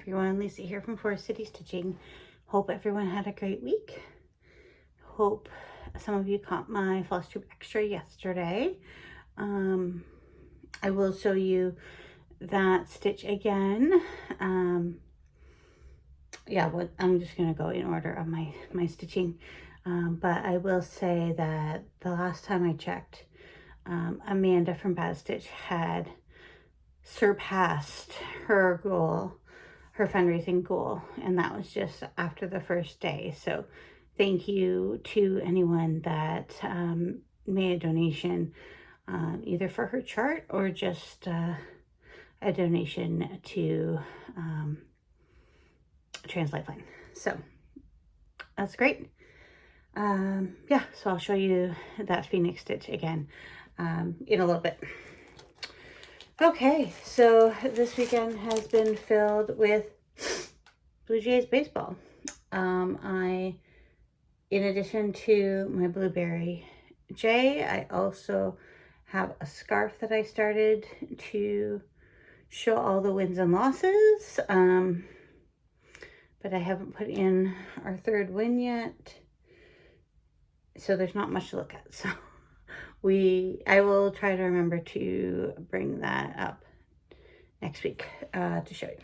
everyone, Lisa here from Forest City Stitching. Hope everyone had a great week. Hope some of you caught my Flosstube extra yesterday. I will show you that stitch again. I'm just going to go in order of my stitching. But I will say that the last time I checked, Amanda from Bad Stitch had surpassed her goal, her fundraising goal, and that was just after the first day. So thank you to anyone that made a donation, either for her chart or just a donation to Trans Lifeline. So that's great. So I'll show you that Phoenix stitch again in a little bit. Okay, so this weekend has been filled with Blue Jays baseball. In addition to my blueberry jay, I also have a scarf that I started to show all the wins and losses. But I haven't put in our third win yet, so there's not much to look at. So I will try to remember to bring that up next week to show you.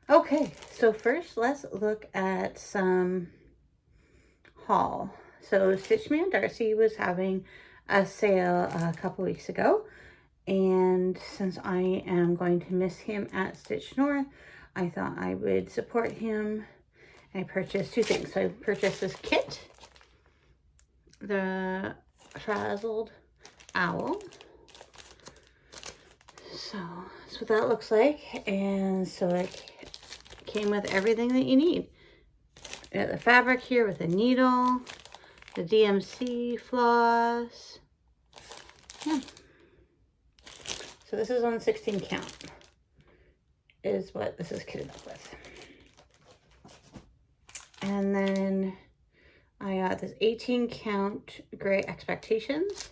Okay, so first let's look at some haul. So Stitchman Darcy was having a sale a couple weeks ago, and since I am going to miss him at Stitch North, I thought I would support him. I purchased two things. So I purchased this kit, the Frazzled Owl. So that's what that looks like. And so it came with everything that you need. We got the fabric here with the needle, the DMC floss. Yeah. So this is on 16 count is what this is kitted up with. And then I got this 18 count Gray Expectations.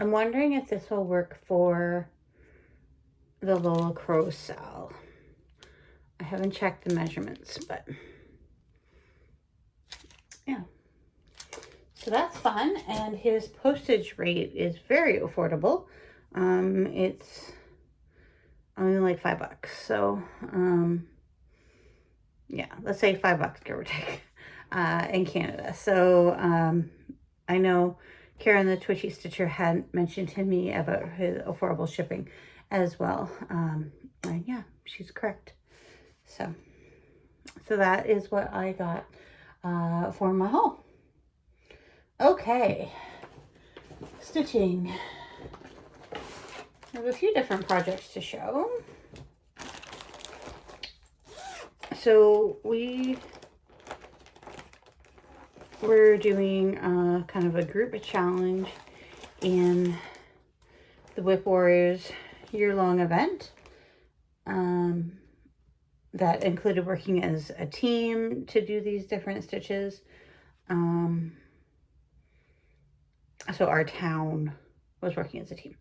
I'm wondering if this will work for the Lola Crow cell. I haven't checked the measurements, but yeah. So that's fun, and his postage rate is very affordable. It's only like $5. So, yeah, let's say $5, give or take, in Canada. So, I know Karen, the Twitchy Stitcher, had mentioned to me about his affordable shipping as well. And yeah, she's correct. So that is what I got for my haul. Okay, stitching. I have a few different projects to show. So we're doing kind of a group challenge in the Whip Warriors year-long event that included working as a team to do these different stitches. So our town was working as a team.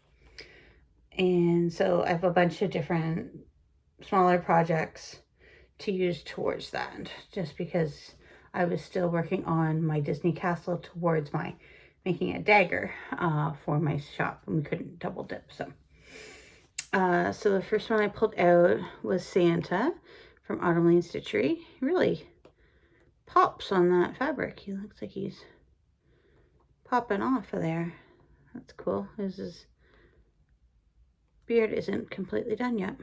And so I have a bunch of different smaller projects to use towards that, just because I was still working on my Disney castle towards my making a dagger for my shop, and we couldn't double dip. So the first one I pulled out was Santa from Autumn Lane Stitchery. He really pops on that fabric. He looks like he's popping off of there. That's cool. His beard isn't completely done yet.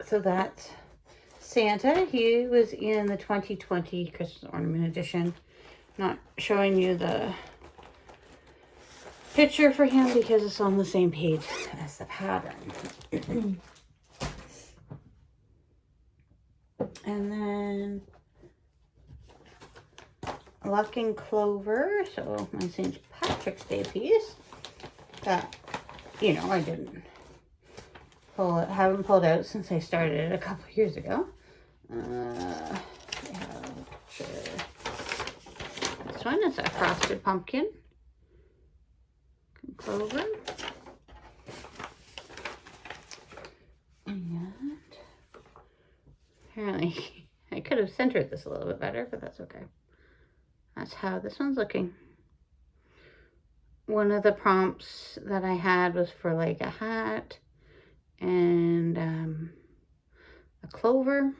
So that's Santa. He was in the 2020 Christmas Ornament Edition. Not showing you the picture for him because it's on the same page as the pattern. And then Luck and Clover. So my St. Patrick's Day piece that, I didn't pull it, haven't pulled out since I started it a couple years ago. This one is a frosted pumpkin. clover. And apparently I could have centered this a little bit better, but that's okay. That's how this one's looking. One of the prompts that I had was for like a hat and a clover.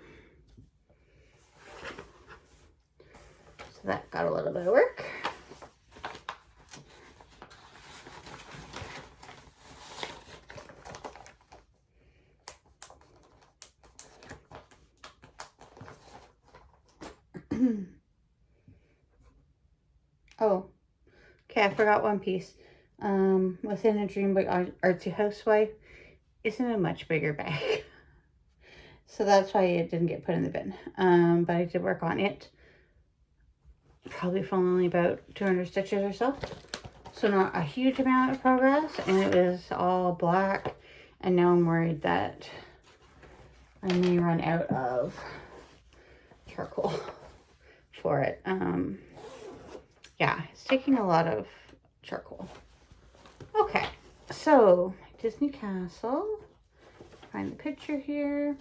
So that got a little bit of work. Oh, okay, I forgot one piece. Within a Dream by Artsy Housewife is in a much bigger bag. So that's why it didn't get put in the bin. But I did work on it. Probably for only about 200 stitches or so. So not a huge amount of progress. And it was all black. And now I'm worried that I may run out of charcoal for it. Yeah, it's taking a lot of charcoal. Okay, so Disney Castle. Find the picture here.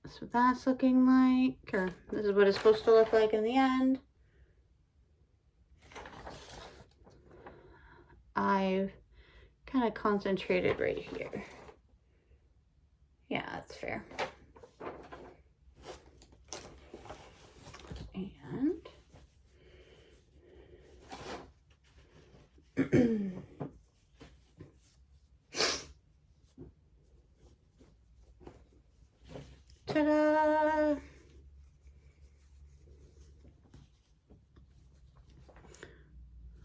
That's what that's looking like, or this is what it's supposed to look like in the end. I've kind of concentrated right here. Yeah, that's fair. And ta-da!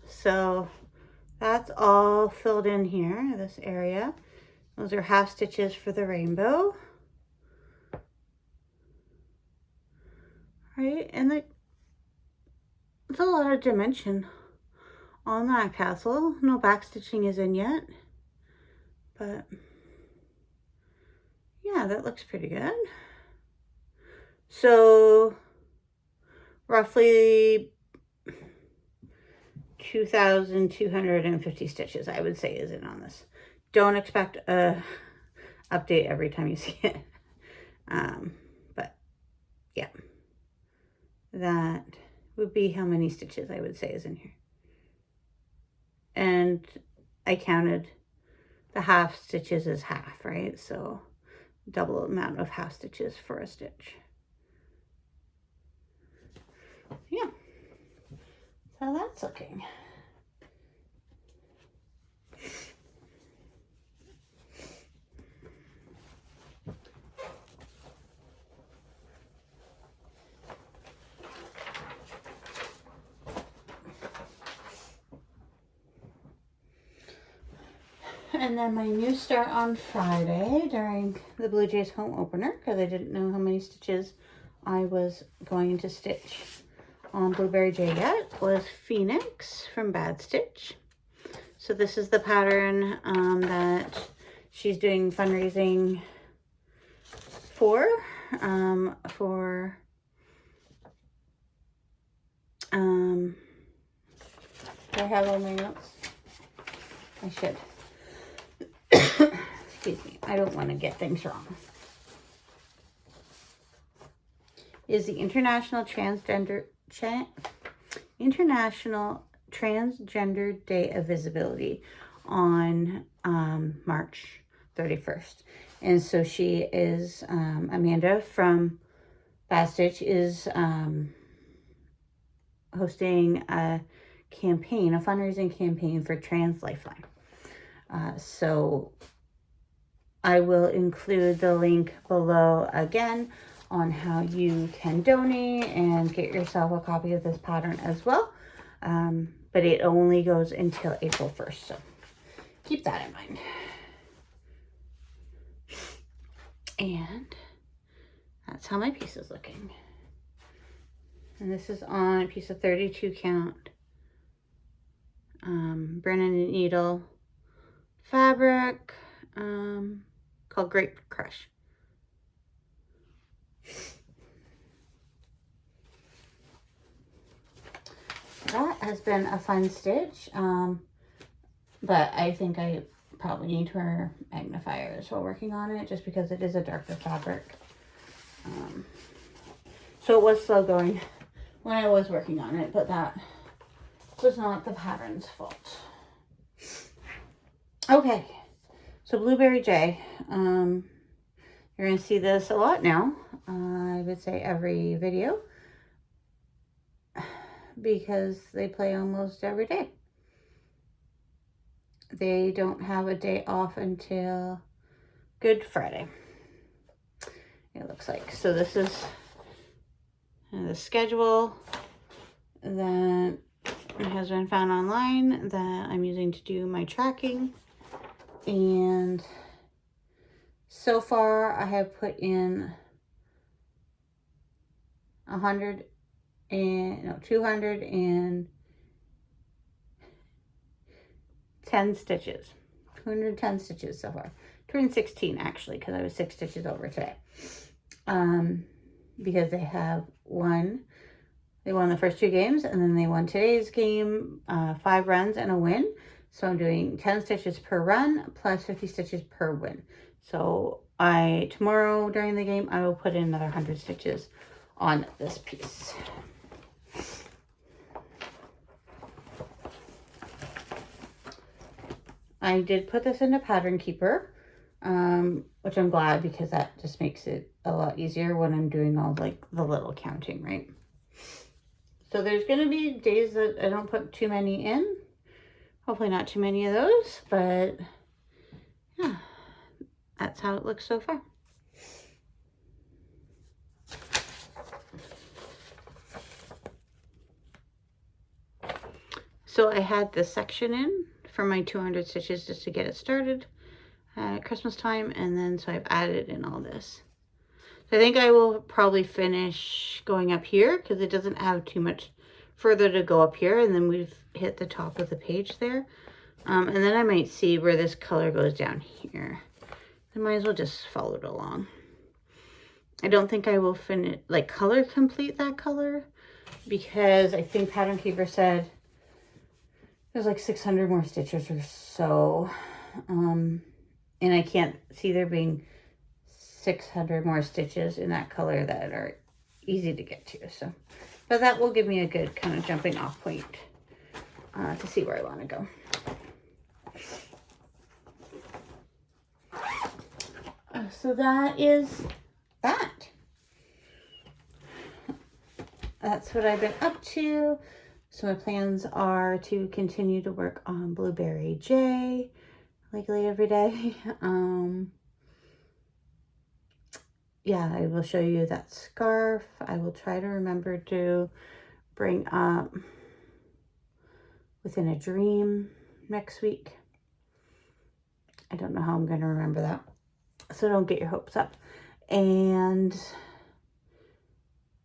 So that's all filled in here, this area. Those are half stitches for the rainbow. Right, and like, there's a lot of dimension on that castle. No back stitching is in yet, but yeah, that looks pretty good. So roughly 2,250 stitches, I would say, is in on this. Don't expect a update every time you see it. But yeah, that would be how many stitches I would say is in here. And I counted the half stitches as half, right? So double amount of half stitches for a stitch. Yeah, that's how that's looking. And then my new start on Friday during the Blue Jays home opener, because I didn't know how many stitches I was going to stitch on Blueberry Jay yet, was Phoenix from Bad Stitch. So this is the pattern that she's doing fundraising for, do I have all my notes? I should. Excuse me, I don't want to get things wrong. Is the International Transgender Day of Visibility on March 31st. And so she is, Amanda from Bad Stitch is hosting a campaign, a fundraising campaign for Trans Lifeline. So I will include the link below again on how you can donate and get yourself a copy of this pattern as well. But it only goes until April 1st, so keep that in mind. And that's how my piece is looking. And this is on a piece of 32 count Brennan needle fabric called Grape Crush. that has been a fun stitch. But I think I probably need to wear magnifiers while working on it, just because it is a darker fabric. So it was slow going when I was working on it, but that was not the pattern's fault. Okay, so Blueberry J. You're going to see this a lot now. I would say every video, because they play almost every day. They don't have a day off until Good Friday, it looks like. So this is the schedule that has been found online that I'm using to do my tracking. And so far I have put in 210 stitches. 210 stitches so far. 216 actually, because I was 6 stitches over today. Because they have won the first 2 games, and then they won today's game, 5 runs and a win. So I'm doing 10 stitches per run plus 50 stitches per win. So tomorrow during the game, I will put in another 100 stitches on this piece. I did put this into Pattern Keeper, which I'm glad, because that just makes it a lot easier when I'm doing all like the little counting, right? So there's going to be days that I don't put too many in. Hopefully not too many of those, but yeah, that's how it looks so far. So I had this section in for my 200 stitches just to get it started at Christmas time, and then so I've added in all this. So I think I will probably finish going up here, because it doesn't have too much further to go up here, and then we've hit the top of the page there. And then I might see where this color goes down here. I might as well just follow it along. I don't think I will finish, like, color complete that color, because I think Pattern Keeper said there's like 600 more stitches or so. And I can't see there being 600 more stitches in that color that are easy to get to. So, but that will give me a good kind of jumping off point to see where I want to go. So that is that. That's what I've been up to. So my plans are to continue to work on Blueberry J, likely every day. Yeah, I will show you that scarf. I will try to remember to bring up Within a Dream next week. I don't know how I'm going to remember that, so don't get your hopes up. And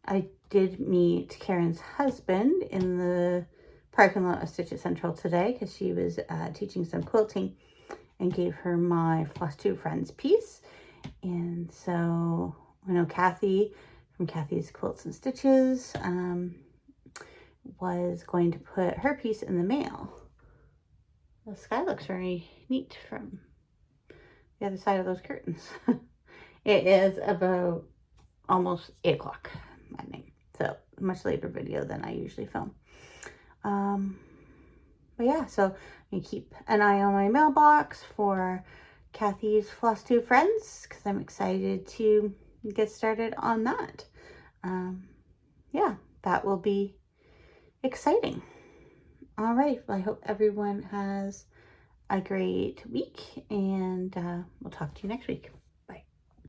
I did meet Karen's husband in the parking lot of Stitch It Central today, because she was teaching some quilting, and gave her my Flosstube Friends piece. And so I know Kathy from Kathy's Quilts and Stitches was going to put her piece in the mail. The sky looks very neat from the other side of those curtains. It is about almost 8 o'clock at night, so much later video than I usually film. But yeah, so I keep an eye on my mailbox for Kathy's Flosstube Friends, because I'm excited to get started on that. Yeah, that will be exciting. All right, well, I hope everyone has a great week, and we'll talk to you next week.